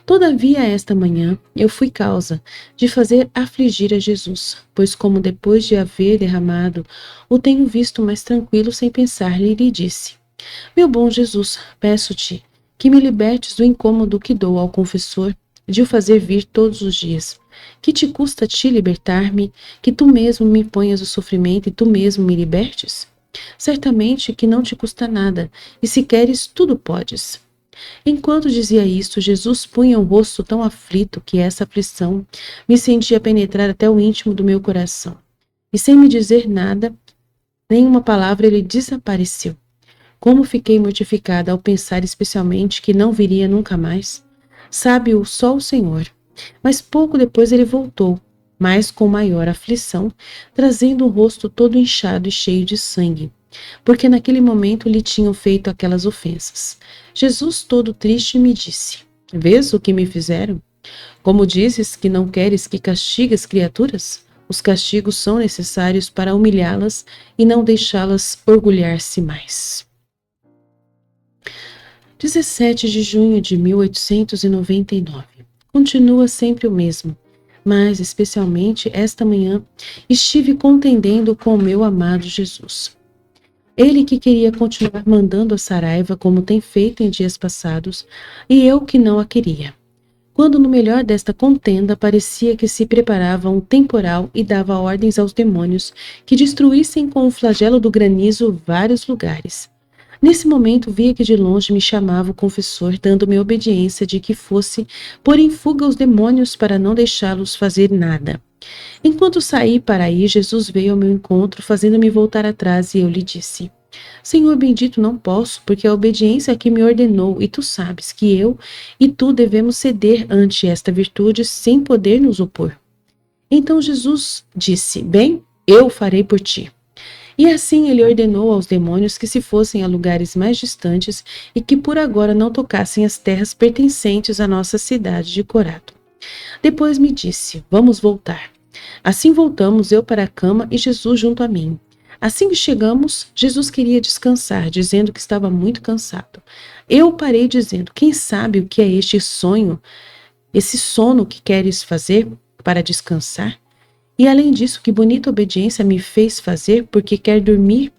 Todavia, esta manhã, eu fui causa de fazer afligir a Jesus, pois como depois de haver derramado, o tenho visto mais tranquilo sem pensar-lhe, e lhe disse: Meu bom Jesus, peço-te que me libertes do incômodo que dou ao confessor de o fazer vir todos os dias. Que te custa te libertar-me, que tu mesmo me ponhas o sofrimento e tu mesmo me libertes? Certamente que não te custa nada, e se queres, tudo podes. Enquanto dizia isto, Jesus punha um rosto tão aflito que essa aflição me sentia penetrar até o íntimo do meu coração. E sem me dizer nada, nenhuma palavra, ele desapareceu. Como fiquei mortificada ao pensar especialmente que não viria nunca mais. Sabe-o só o Senhor. Mas pouco depois ele voltou, mas com maior aflição, trazendo um rosto todo inchado e cheio de sangue, porque naquele momento lhe tinham feito aquelas ofensas. Jesus, todo triste, me disse: Vês o que me fizeram? Como dizes que não queres que castigue as criaturas? Os castigos são necessários para humilhá-las e não deixá-las orgulhar-se mais. 17 de junho de 1899. Continua sempre o mesmo, mas especialmente esta manhã estive contendendo com o meu amado Jesus. Ele que queria continuar mandando a Saraiva como tem feito em dias passados, e eu que não a queria. Quando no melhor desta contenda parecia que se preparava um temporal e dava ordens aos demônios que destruíssem com o flagelo do granizo vários lugares. Nesse momento via que de longe me chamava o confessor, dando-me obediência de que fosse pôr em fuga os demônios para não deixá-los fazer nada. Enquanto saí para ir, Jesus veio ao meu encontro, fazendo-me voltar atrás, e eu lhe disse: Senhor bendito, não posso, porque a obediência é que me ordenou, e tu sabes que eu e tu devemos ceder ante esta virtude sem poder nos opor. Então Jesus disse: Bem, eu farei por ti. E assim ele ordenou aos demônios que se fossem a lugares mais distantes e que por agora não tocassem as terras pertencentes à nossa cidade de Corato. Depois me disse: Vamos voltar. Assim voltamos, eu para a cama e Jesus junto a mim. Assim que chegamos, Jesus queria descansar, dizendo que estava muito cansado. Eu parei dizendo: Quem sabe o que é este sonho, esse sono que queres fazer para descansar? E além disso, que bonita obediência me fez fazer, porque quer dormir.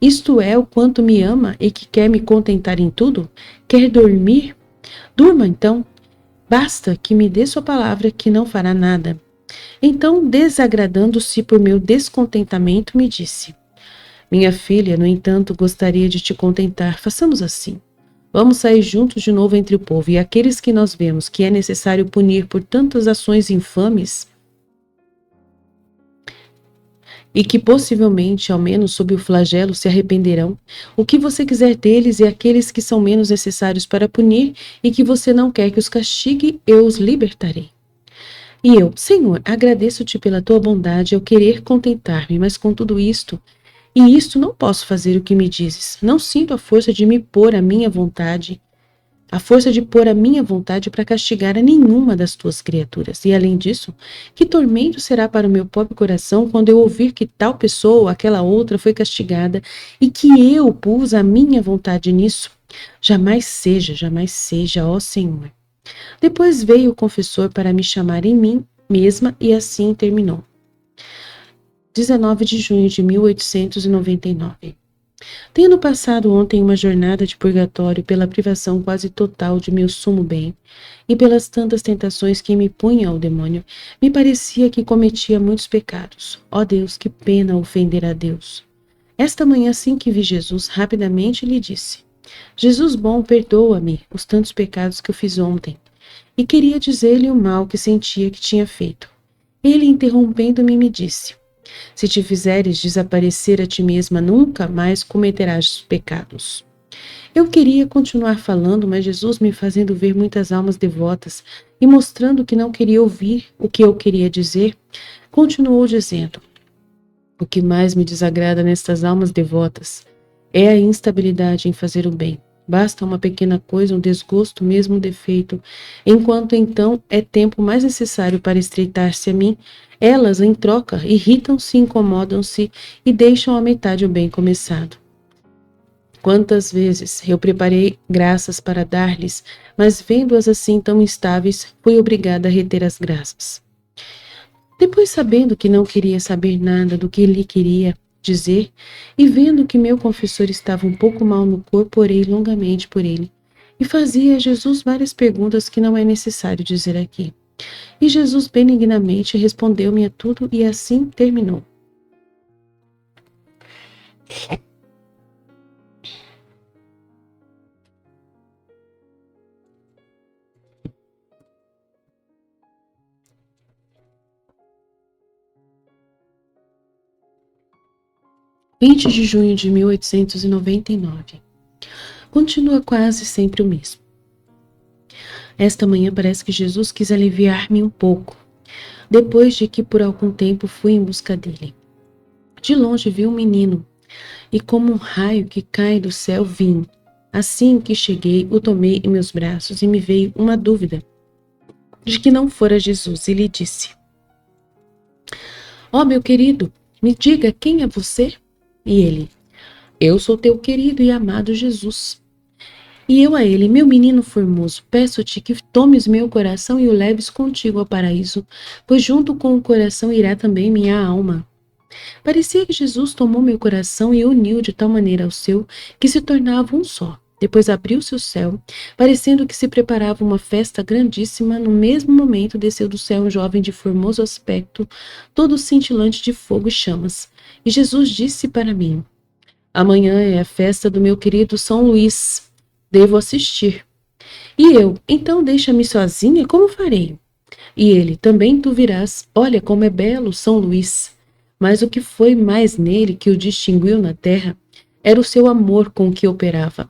Isto é o quanto me ama e que quer me contentar em tudo? Quer dormir? Durma então. Basta que me dê sua palavra que não fará nada. Então, desagradando-se por meu descontentamento, me disse: Minha filha, no entanto, gostaria de te contentar. Façamos assim. Vamos sair juntos de novo entre o povo, e aqueles que nós vemos que é necessário punir por tantas ações infames, e que possivelmente, ao menos sob o flagelo, se arrependerão, o que você quiser deles e aqueles que são menos necessários para punir e que você não quer que os castigue, eu os libertarei. E eu: Senhor, agradeço-te pela tua bondade ao querer contentar-me, mas com tudo isto, não posso fazer o que me dizes. Não sinto a força de me pôr a minha vontade, para castigar a nenhuma das tuas criaturas. E além disso, que tormento será para o meu pobre coração quando eu ouvir que tal pessoa ou aquela outra foi castigada e que eu pus a minha vontade nisso? Jamais seja, ó Senhor. Depois veio o confessor para me chamar em mim mesma e assim terminou. 19 de junho de 1899. Tendo passado ontem uma jornada de purgatório pela privação quase total de meu sumo bem, e pelas tantas tentações que me punha ao demônio, me parecia que cometia muitos pecados. Ó Deus, que pena ofender a Deus. Esta manhã, assim que vi Jesus, rapidamente lhe disse: Jesus bom, perdoa-me os tantos pecados que eu fiz ontem. E queria dizer-lhe o mal que sentia que tinha feito. Ele, interrompendo-me, me disse: se te fizeres desaparecer a ti mesma, nunca mais cometerás pecados. Eu queria continuar falando, mas Jesus, me fazendo ver muitas almas devotas e mostrando que não queria ouvir o que eu queria dizer, continuou dizendo: o que mais me desagrada nestas almas devotas é a instabilidade em fazer o bem. Basta uma pequena coisa, um desgosto, mesmo um defeito, enquanto então é tempo mais necessário para estreitar-se a mim, elas, em troca, irritam-se, incomodam-se e deixam à metade o bem começado. Quantas vezes eu preparei graças para dar-lhes, mas vendo-as assim tão instáveis, fui obrigada a reter as graças. Depois, sabendo que não queria saber nada do que lhe queria dizer, e vendo que meu confessor estava um pouco mal no corpo, orei longamente por ele, e fazia a Jesus várias perguntas que não é necessário dizer aqui. E Jesus benignamente respondeu-me a tudo, e assim terminou. (20 de junho de 1899). Continua quase sempre o mesmo. Esta manhã parece que Jesus quis aliviar-me um pouco, depois de que por algum tempo fui em busca dele. De longe vi um menino, e como um raio que cai do céu vim. Assim que cheguei, o tomei em meus braços e me veio uma dúvida de que não fora Jesus, e lhe disse: ó, meu querido, me diga quem é você? E ele: eu sou teu querido e amado Jesus. E eu a ele: meu menino formoso, peço-te que tomes meu coração e o leves contigo ao paraíso, pois junto com o coração irá também minha alma. Parecia que Jesus tomou meu coração e o uniu de tal maneira ao seu, que se tornava um só. Depois abriu-se o céu, parecendo que se preparava uma festa grandíssima. No mesmo momento desceu do céu um jovem de formoso aspecto, todo cintilante de fogo e chamas. E Jesus disse para mim: amanhã é a festa do meu querido São Luís. Devo assistir. E eu: então deixa-me sozinha, como farei? E ele: também tu virás. Olha como é belo São Luís. Mas o que foi mais nele que o distinguiu na terra era o seu amor com que operava.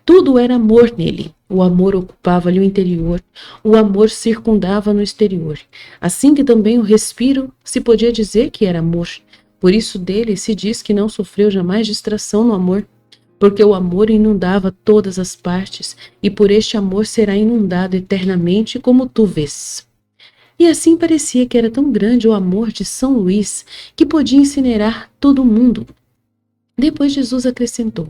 Tudo era amor nele. O amor ocupava-lhe o interior, o amor circundava no exterior. Assim que também o respiro se podia dizer que era amor. Por isso dele se diz que não sofreu jamais distração no amor, porque o amor inundava todas as partes, e por este amor será inundado eternamente, como tu vês. E assim parecia que era tão grande o amor de São Luís que podia incinerar todo o mundo. Depois Jesus acrescentou: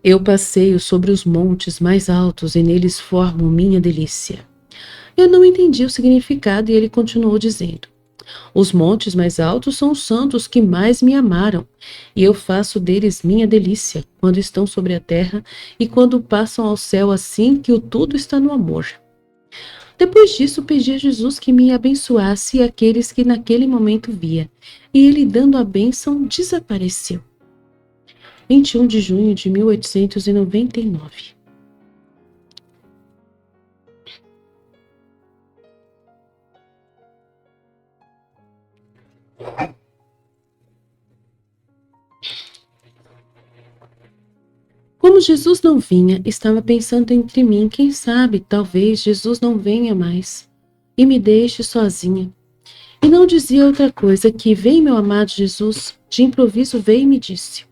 eu passeio sobre os montes mais altos e neles formo minha delícia. Eu não entendi o significado e ele continuou dizendo: os montes mais altos são os santos que mais me amaram, e eu faço deles minha delícia, quando estão sobre a terra e quando passam ao céu, assim que o tudo está no amor. Depois disso, pedi a Jesus que me abençoasse aqueles que naquele momento via, e ele, dando a bênção, desapareceu. 21 de junho de 1899. Como Jesus não vinha, estava pensando entre mim: quem sabe, talvez Jesus não venha mais e me deixe sozinha. E não dizia outra coisa que: vem, meu amado Jesus. De improviso veio e me disse: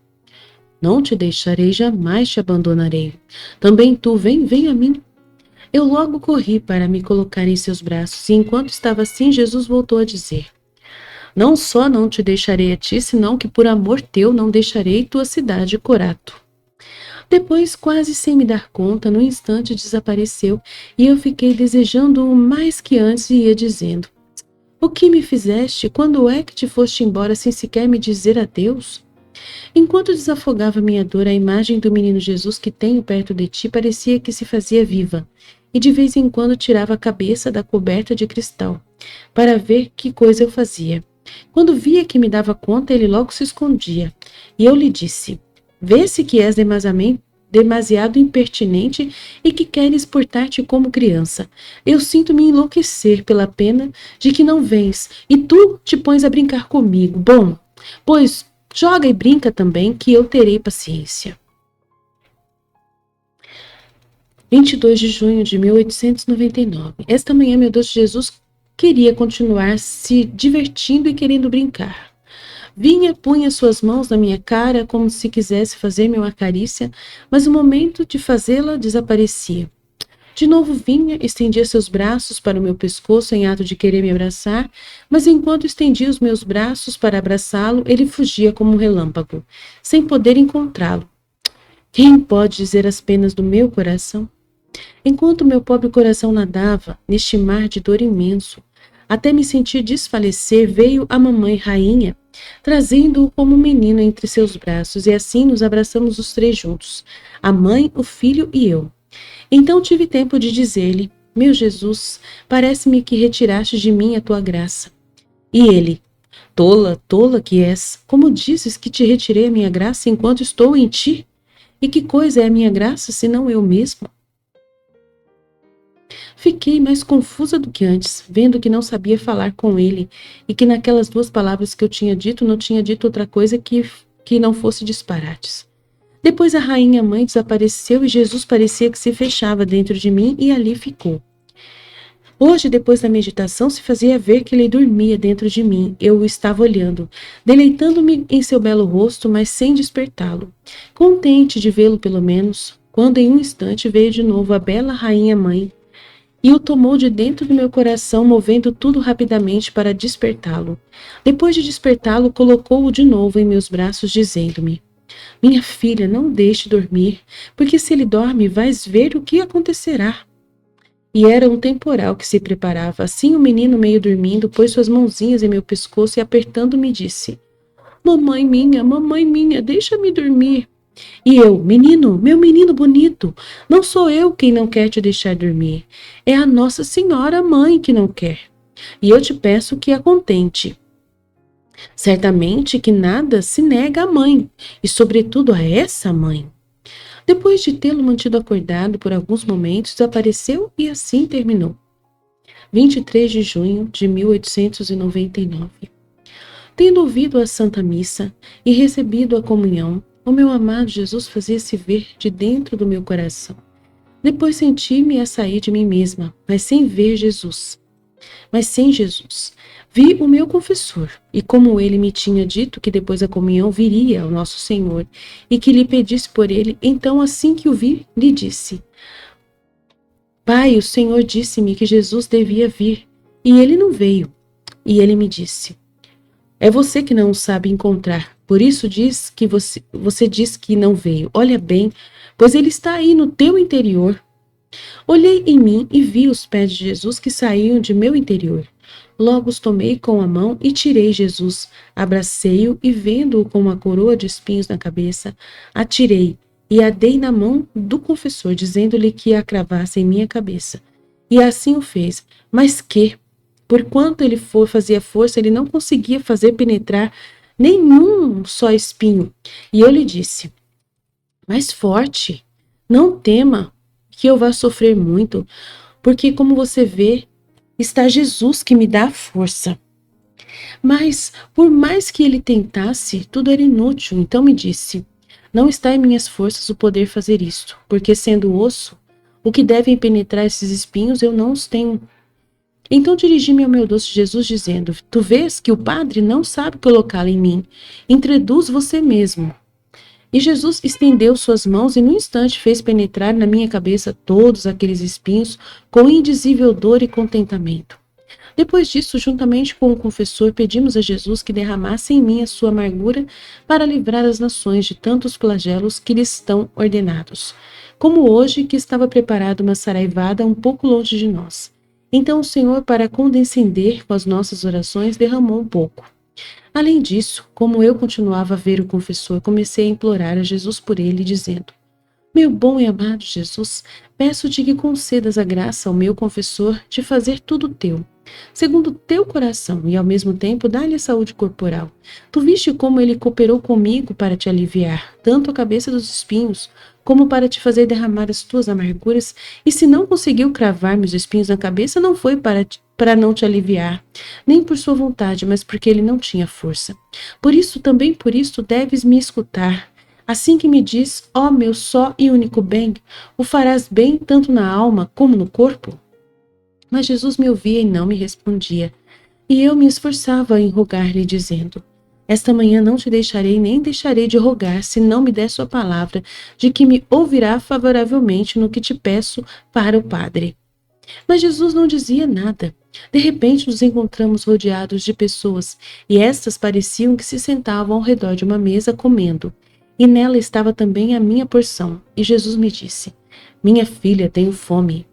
não te deixarei, jamais te abandonarei. Também tu, vem a mim. Eu logo corri para me colocar em seus braços, e enquanto estava assim, Jesus voltou a dizer: não só não te deixarei a ti, senão que por amor teu não deixarei tua cidade, Corato. Depois, quase sem me dar conta, no instante desapareceu, e eu fiquei desejando-o mais que antes e ia dizendo: o que me fizeste? Quando é que te foste embora sem sequer me dizer adeus? Enquanto desafogava minha dor, a imagem do menino Jesus que tenho perto de ti parecia que se fazia viva, e de vez em quando tirava a cabeça da coberta de cristal, para ver que coisa eu fazia. Quando via que me dava conta, ele logo se escondia, e eu lhe disse: Vê-se que és demasiado impertinente e que queres portar-te como criança. Eu sinto-me enlouquecer pela pena de que não vens, e tu te pões a brincar comigo. Bom, pois joga e brinca também, que eu terei paciência. 22 de junho de 1899. Esta manhã, meu Deus, Jesus queria continuar se divertindo e querendo brincar. Vinha, punha suas mãos na minha cara como se quisesse fazer-me uma carícia, mas no momento de fazê-la desaparecia. De novo vinha, estendia seus braços para o meu pescoço em ato de querer me abraçar, mas enquanto estendia os meus braços para abraçá-lo, ele fugia como um relâmpago, sem poder encontrá-lo. Quem pode dizer as penas do meu coração? Enquanto meu pobre coração nadava neste mar de dor imenso, até me sentir desfalecer, veio a mamãe rainha, trazendo-o como um menino entre seus braços, e assim nos abraçamos os três juntos, a mãe, o filho e eu. Então tive tempo de dizer-lhe: Meu Jesus, parece-me que retiraste de mim a tua graça. E ele: Tola, tola que és, como dizes que te retirei a minha graça enquanto estou em ti? E que coisa é a minha graça, senão eu mesmo? Fiquei mais confusa do que antes, vendo que não sabia falar com ele, e que naquelas duas palavras que eu tinha dito, não tinha dito outra coisa que não fosse disparates. Depois a rainha mãe desapareceu e Jesus parecia que se fechava dentro de mim e ali ficou. Hoje, depois da meditação, se fazia ver que ele dormia dentro de mim. Eu o estava olhando, deleitando-me em seu belo rosto, mas sem despertá-lo. Contente de vê-lo pelo menos, quando em um instante veio de novo a bela rainha mãe e o tomou de dentro do meu coração, movendo tudo rapidamente para despertá-lo. Depois de despertá-lo, colocou-o de novo em meus braços, dizendo-me: Minha filha, não deixe dormir, porque se ele dorme, vais ver o que acontecerá. E era um temporal que se preparava. Assim o menino, meio dormindo, pôs suas mãozinhas em meu pescoço e apertando-me disse: mamãe minha, deixa-me dormir. E eu: Menino, meu menino bonito, não sou eu quem não quer te deixar dormir. É a Nossa Senhora Mãe que não quer. E eu te peço que a contente. Certamente que nada se nega à mãe, e sobretudo a essa mãe. Depois de tê-lo mantido acordado por alguns momentos, desapareceu e assim terminou. 23 de junho de 1899. Tendo ouvido a Santa Missa e recebido a comunhão, o meu amado Jesus fazia-se ver de dentro do meu coração. Depois senti-me a sair de mim mesma, mas sem Jesus. Vi o meu confessor, e como ele me tinha dito que depois da comunhão viria o nosso Senhor, e que lhe pedisse por ele, então assim que o vi, lhe disse: Pai, o Senhor disse-me que Jesus devia vir, e ele não veio. E ele me disse: É você que não o sabe encontrar, por isso diz que você diz que não veio. Olha bem, pois ele está aí no teu interior. Olhei em mim e vi os pés de Jesus que saíam de meu interior. Logo os tomei com a mão e tirei Jesus. Abracei-o e, vendo-o com uma coroa de espinhos na cabeça, atirei e a dei na mão do confessor, dizendo-lhe que a cravasse em minha cabeça. E assim o fez. Mas por quanto ele fazia força, ele não conseguia fazer penetrar nenhum só espinho. E eu lhe disse: Mais forte, não tema que eu vá sofrer muito, porque, como você vê, está Jesus que me dá a força. Mas, por mais que ele tentasse, tudo era inútil. Então me disse: Não está em minhas forças o poder fazer isto, porque, sendo osso, o que devem penetrar esses espinhos eu não os tenho. Então dirigi-me ao meu doce Jesus, dizendo: Tu vês que o Padre não sabe colocá-lo em mim. Introduz você mesmo. E Jesus estendeu suas mãos e, num instante, fez penetrar na minha cabeça todos aqueles espinhos com indizível dor e contentamento. Depois disso, juntamente com o confessor, pedimos a Jesus que derramasse em mim a sua amargura para livrar as nações de tantos flagelos que lhes estão ordenados. Como hoje, que estava preparada uma saraivada um pouco longe de nós. Então o Senhor, para condescender com as nossas orações, derramou um pouco. Além disso, como eu continuava a ver o confessor, comecei a implorar a Jesus por ele, dizendo: Meu bom e amado Jesus, peço-te que concedas a graça ao meu confessor de fazer tudo teu, segundo o teu coração, e ao mesmo tempo dá-lhe a saúde corporal. Tu viste como ele cooperou comigo para te aliviar, tanto a cabeça dos espinhos, como para te fazer derramar as tuas amarguras, e se não conseguiu cravar-me os espinhos na cabeça, não foi para não te aliviar, nem por sua vontade, mas porque ele não tinha força. Por isso, também por isso, deves me escutar. Assim que me diz, ó meu só e único bem, o farás bem tanto na alma como no corpo? Mas Jesus me ouvia e não me respondia. E eu me esforçava em rogar-lhe, dizendo: Esta manhã não te deixarei nem deixarei de rogar, se não me der sua palavra, de que me ouvirá favoravelmente no que te peço para o Padre. Mas Jesus não dizia nada. De repente nos encontramos rodeados de pessoas, e estas pareciam que se sentavam ao redor de uma mesa comendo. E nela estava também a minha porção. E Jesus me disse: Minha filha, tenho fome.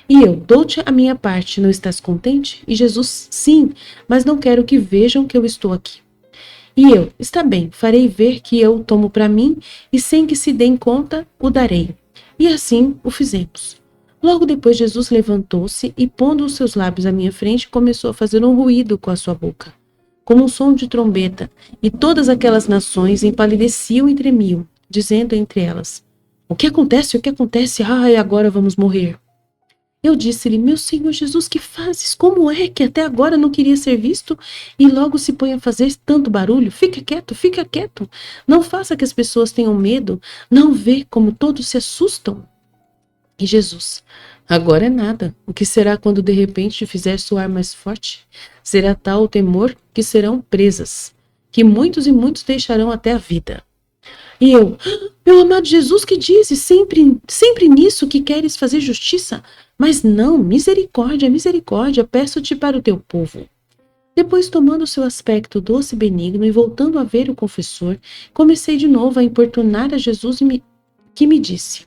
E eu, dou-te a minha parte, não estás contente? E Jesus, sim, mas não quero que vejam que eu estou aqui. E eu, está bem, farei ver que eu tomo para mim, e sem que se deem conta, o darei. E assim o fizemos. Logo depois, Jesus levantou-se e, pondo os seus lábios à minha frente, começou a fazer um ruído com a sua boca, como um som de trombeta, e todas aquelas nações empalideciam e tremiam, dizendo entre elas: O que acontece? O que acontece? Ai, agora vamos morrer. Eu disse-lhe: Meu Senhor Jesus, que fazes? Como é que até agora não queria ser visto e logo se põe a fazer tanto barulho? Fica quieto, fica quieto. Não faça que as pessoas tenham medo. Não vê como todos se assustam? E Jesus: Agora é nada. O que será quando de repente te fizer soar mais forte? Será tal o temor que serão presas, que muitos e muitos deixarão até a vida. E eu: Meu amado Jesus, que dizes sempre nisso que queres fazer justiça? Mas não, misericórdia, misericórdia, peço-te para o teu povo. Depois, tomando seu aspecto doce e benigno e voltando a ver o confessor, comecei de novo a importunar a Jesus que me disse: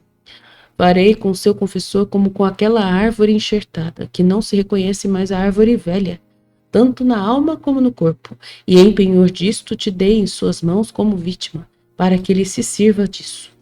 Farei com o seu confessor como com aquela árvore enxertada, que não se reconhece mais a árvore velha, tanto na alma como no corpo, e em penhor disto te dei em suas mãos como vítima, para que ele se sirva disso.